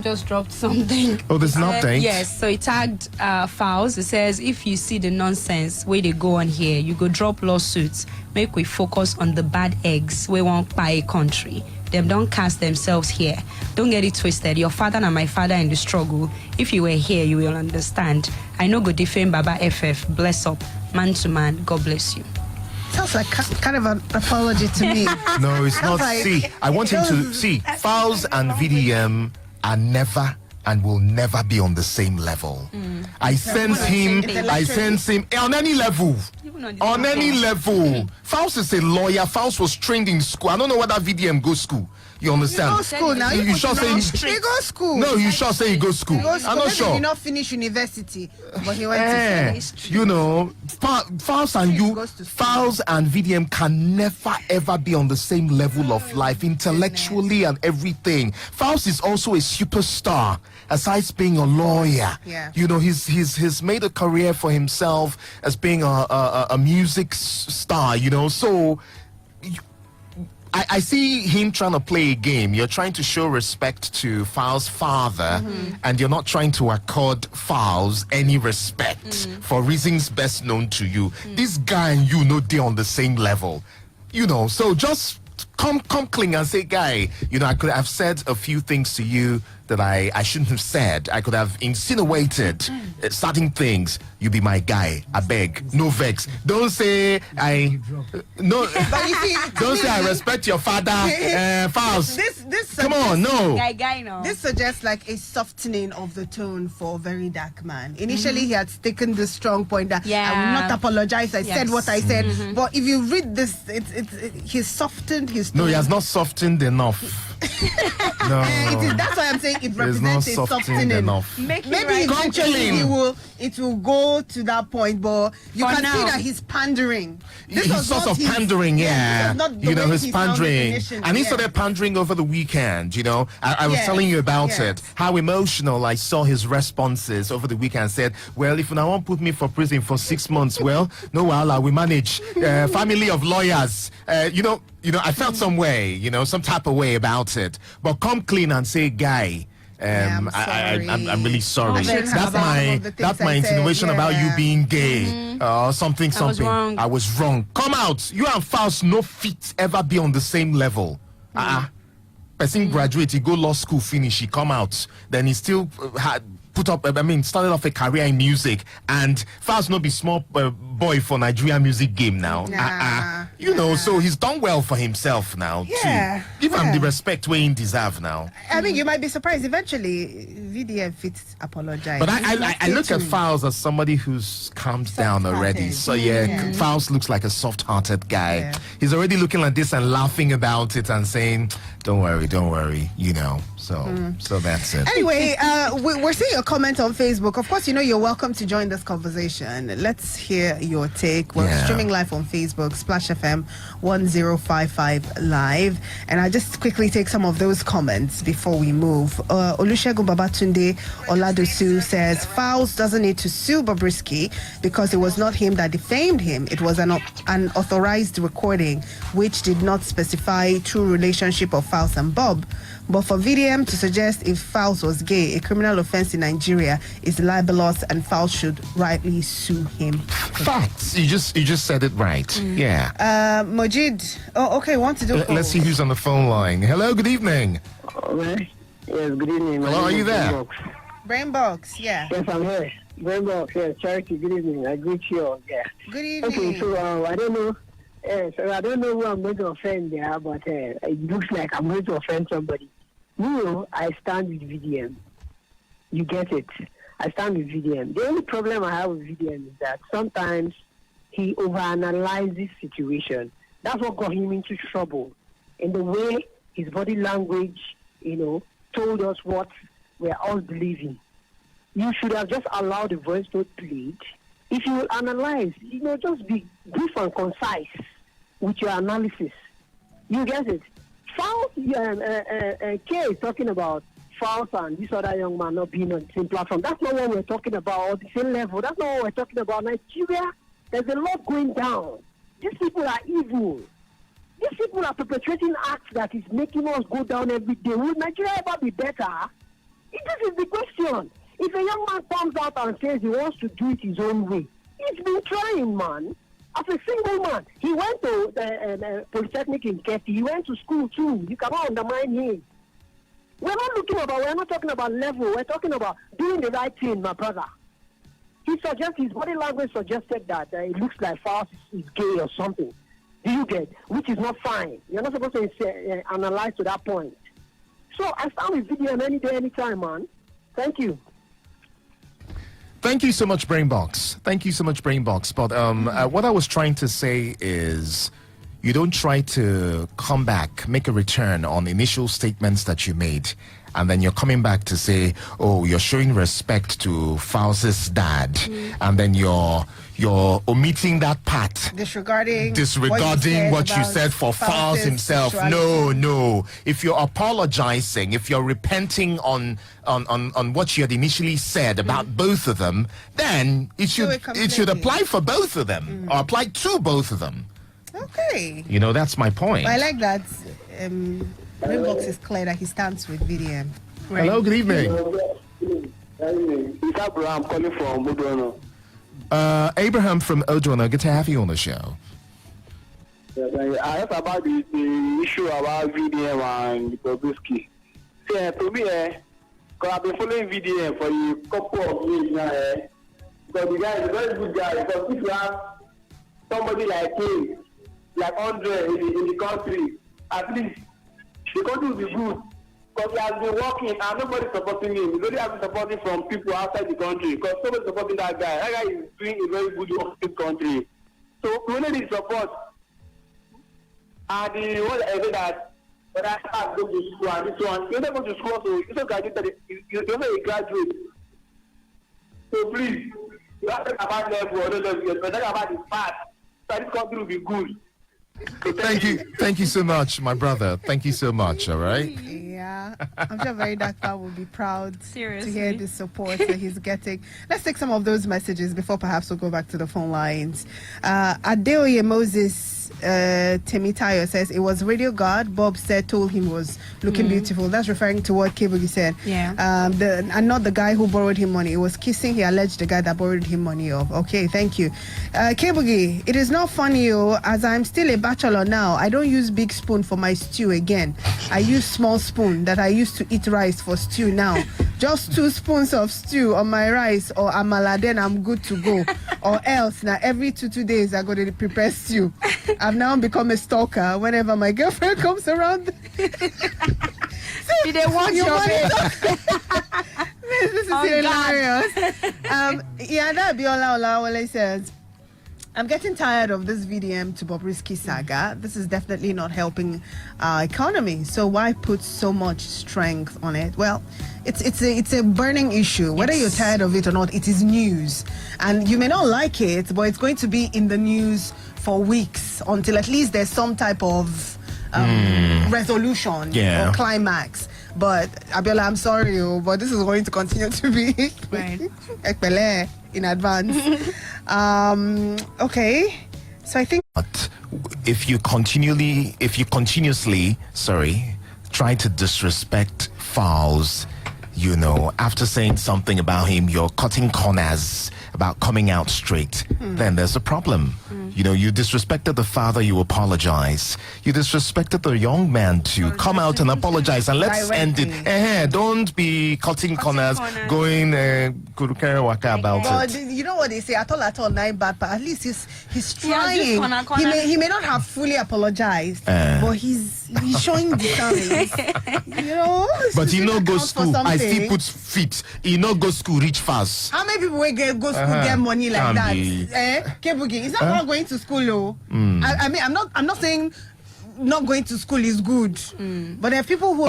Just dropped something. Oh, there's an update? Yes, so it tagged Falz. It says, if you see the nonsense where they go on here, you go drop lawsuits. Make we focus on the bad eggs we won't buy a country. Them don't cast themselves here. Don't get it twisted. Your father and my father in the struggle. If you were here, you will understand. I know go defame Baba FF. Bless up. Man to man. God bless you. Sounds like kind of an apology to me. No, it's not. Like, see, I want him to see. Falz and VDM are never and will never be on the same level. I sense him on any level. On any level. Falz is a lawyer. Falz was trained in school. I don't know whether VDM goes school. You understand? You go school now. You sure say he go school. No, you sure say he goes school. I'm not sure. He did not finish university, but he went to history. You know, Falz and VDM can never ever be on the same level of life intellectually and everything. Falz is also a superstar. Aside being a lawyer, you know, he's made a career for himself as being a music star. You know, so. I see him trying to play a game. You're trying to show respect to Falz's father, and you're not trying to accord Falz any respect for reasons best known to you. This guy and you know they're on the same level. You know, so just come clean and say, guy, you know, I could have said a few things to you that I shouldn't have said. I could have insinuated certain things. You be my guy. I beg. No vex. Don't say don't say I respect your father. Falz. This come on, no. Guy, no. This suggests like a softening of the tone for a very dark man. Initially, he had taken the strong point that I will not apologize. I said what I said. But if you read this, he's softened his tone. No, he has not softened enough. No. That's why I'm saying it represents a softening. Enough. Maybe eventually it will go to that point, but you can see that he's pandering. He's sort of pandering, you know, he's pandering. And he started pandering over the weekend, you know. I was telling you about it, how emotional I saw his responses over the weekend. Said, well, if you won't put me for prison for 6 months, well, no, well, we manage. Family of lawyers, you know, I felt some way, you know, some type of way about it. But come clean and say, guy, I'm really sorry. That's my insinuation about you being gay or something. I was wrong. Come out. You and Falz no fit ever be on the same level. Person graduate, he go law school, finish, he come out, then he still started off a career in music, and Falz no be small boy for Nigerian music game now. You know, so he's done well for himself now. Too. Give him the respect we deserve now. I mean, you might be surprised. Eventually, VDM fits apologize. But I look at Falz as somebody who's calmed down already. So Falz looks like a soft-hearted guy. He's already looking like this and laughing about it and saying, don't worry, you know. So that's it. Anyway, we're seeing a comment on Facebook. Of course, you know you're welcome to join this conversation. Let's hear your take. We're streaming live on Facebook, Splash FM 1055 live. And I just quickly take some of those comments before we move. Olusegun Babatunde Oladosu says, Falz doesn't need to sue Bobrisky because it was not him that defamed him. It was an unauthorized recording which did not specify true relationship of Falz and Bob. But for VDM to suggest if Falz was gay, a criminal offense in Nigeria is libelous, and Falz should rightly sue him. Facts. You just said it right. Majid. Oh, okay. Want to do? Let's see who's on the phone line. Hello. Good evening. Yes. Good evening. Hello. Are you there? Brainbox. Yeah. Yes, I'm here. Brainbox. Yes. Charity. Good evening. I greet you all. Yeah. Good evening. Okay. So I don't know. So I don't know who I'm going to offend there, but it looks like I'm going to offend somebody. You, I stand with VDM. You get it. I stand with VDM. The only problem I have with VDM is that sometimes he overanalyzes situation. That's what got him into trouble. In the way his body language, you know, told us what we're all believing. You should have just allowed the voice to plead. If you will analyze, you know, just be brief and concise with your analysis. You get it? Falz, Kay is talking about Falz and this other young man not being on the same platform. That's not what we're talking about, or the same level. That's not what we're talking about. Nigeria, there's a lot going down. These people are evil. These people are perpetrating acts that is making us go down every day. Will Nigeria ever be better? question. If a young man comes out and says he wants to do it his own way, he's been trying, man. As a single man, he went to the Polytechnic in Kefi. He went to school too. You cannot undermine him. We're not talking about level. We're talking about doing the right thing, my brother. His body language suggested that it looks like Falz is gay or something. Do you get? Which is not fine. You're not supposed to analyze to that point. So I stand with VDM any day, anytime, man. Thank you. Thank you so much, Brainbox. Thank you so much, Brainbox. But what I was trying to say is, you don't try to come back, make a return on initial statements that you made, and then you're coming back to say, oh, you're showing respect to Falz's dad, and then you're omitting that part. Disregarding what you said for Falz himself. No. If you're apologizing, if you're repenting on what you had initially said about both of them, then it should apply for both of them, or apply to both of them. Okay. You know, that's my point. I like that. Brainbox is clear that he stands with VDM. Right. Hello, good evening. It's Abraham calling from Odono. Abraham from Odono, good to have you on the show. I heard about the issue about VDM and Bobrisky. See, to me, because I've been following VDM for a couple of years now, because the guy is a very good guy. Because if you have somebody like him, like Andre in the country, at least the country will be good. Because he has been working and nobody's supporting him. He's only having supporting from people outside the country. Because nobody's supporting that guy. That guy is doing a very good work in the country. So we need his support. And the one I say that when I start going to school and this one, you're not going to school, so you're not graduated, you're not a graduate. So please, you have to talk about level or no level, you're talking about the past. So this country will be good. So thank you so much, my brother. Thank you so much, all right? Yeah, I'm sure Very Dark Fan will be proud Seriously. to hear the support that he's getting. Let's take some of those messages before perhaps we'll go back to the phone lines. Adeoye Moses Temitayo says it was Radio God. Bob said told him was looking beautiful. That's referring to what Kebugi said. Yeah. And not the guy who borrowed him money. It was kissing. He alleged the guy that borrowed him money of. Okay, thank you. Kebugi, it is not funny, as I'm still a bachelor now. I don't use big spoon for my stew again. I use small spoon that I used to eat rice for stew now. Just 2 spoons of stew on my rice or amala, then I'm good to go. Or else, now every 2 days I go to prepare stew. I've now become a stalker whenever my girlfriend comes around. Did they want your This is hilarious. That Biola Olawale says, I'm getting tired of this VDM to Bobrisky saga. This is definitely not helping our economy. So why put so much strength on it? Well, it's a burning issue. Whether you're tired of it or not, it is news. And you may not like it, but it's going to be in the news for weeks until at least there's some type of resolution or climax. But Abiola, I'm sorry, but this is going to continue to be right. in advance. Okay, so I think. But if you continuously, try to disrespect Falz, after saying something about him, you're cutting corners about coming out straight, then there's a problem. You disrespected the father, you apologize. You disrespected the young man to come out and apologize, and let's end it. Don't be cutting corners, going kurukere waka about it. You know what they say, at all, nine bad, but at least he's trying. He may not have fully apologized, but he's showing the signs. But he no go school. I still put feet. He no go school, reach fast. How many people will go school get money like that? Kebugi, is that not going to school though? I mean, I'm not saying not going to school is good, but there are people who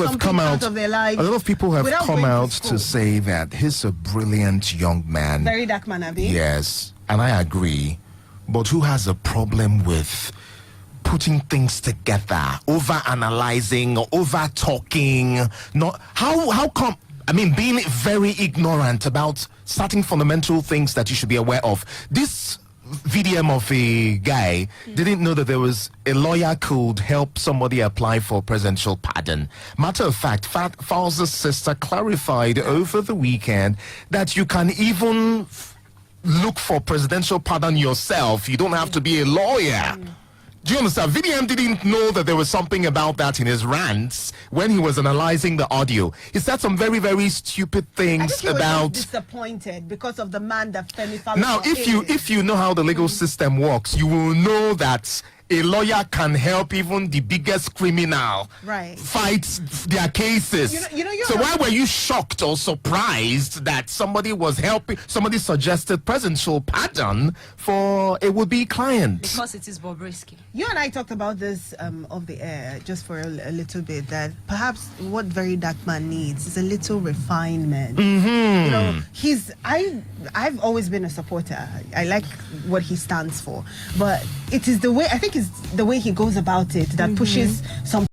have come out of their lives. A lot of people have come out to say that he's a brilliant young man. Very dark man, Abi. Yes, and I agree. But who has a problem with putting things together, over analyzing, over talking? Not how come? I mean, being very ignorant about certain fundamental things that you should be aware of. This VDM of a guy didn't know that there was a lawyer could help somebody apply for presidential pardon. Matter of fact, Falz's sister clarified over the weekend that you can even look for presidential pardon yourself. You don't have to be a lawyer. Do you understand? VDM didn't know that there was something about that in his rants when he was analyzing the audio. He said some very, very stupid things I think he about. was disappointed because of the man that Femi Falz. Now, if you know how the legal system works, you will know that a lawyer can help even the biggest criminal fight their cases. So why were you shocked or surprised that somebody was helping, somebody suggested presidential pardon for a would-be client? Because it is Bobrisky. You and I talked about this off the air just for a little bit, that perhaps what Very Dark Man needs is a little refinement. You know, I've always been a supporter. I like what he stands for, but it is the way, I think it's the way he goes about it that pushes some